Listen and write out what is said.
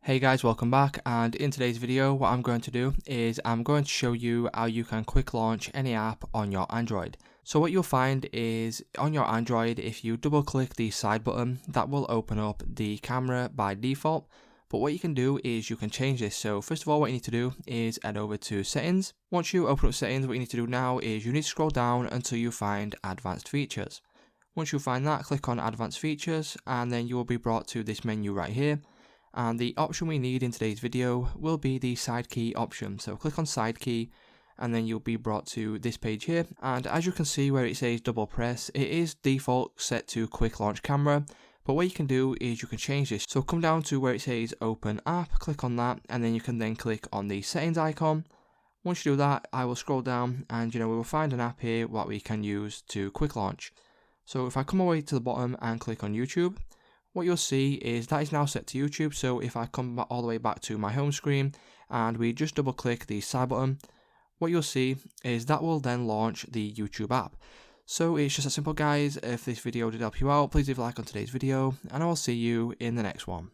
Hey guys, welcome back, and in today's video what I'm going to do is I'm going to show you how you can quick launch any app on your Android. So what you'll find is on your Android, if you double click the side button, that will open up the camera by default. But what you can do is you can change this. So first of all, what you need to do is head over to settings. Once you open up settings, what you need to do now is you need to scroll down until you find advanced features. Once you find that, click on advanced features and then you will be brought to this menu right here. And the option we need in today's video will be the side key option. So click on side key and then you'll be brought to this page here. And as you can see where it says double press, it is default set to quick launch camera. But what you can do is you can change this. So come down to where it says open app, click on that, and then you can then click on the settings icon. Once you do that, I will scroll down and we will find an app here what we can use to quick launch. So if I come away to the bottom and click on YouTube, what you'll see is that is now set to YouTube. So if I come all the way back to my home screen and we just double click the side button, what you'll see is that will then launch the YouTube app. So it's just that simple, guys. If this video did help you out, please leave a like on today's video and I will see you in the next one.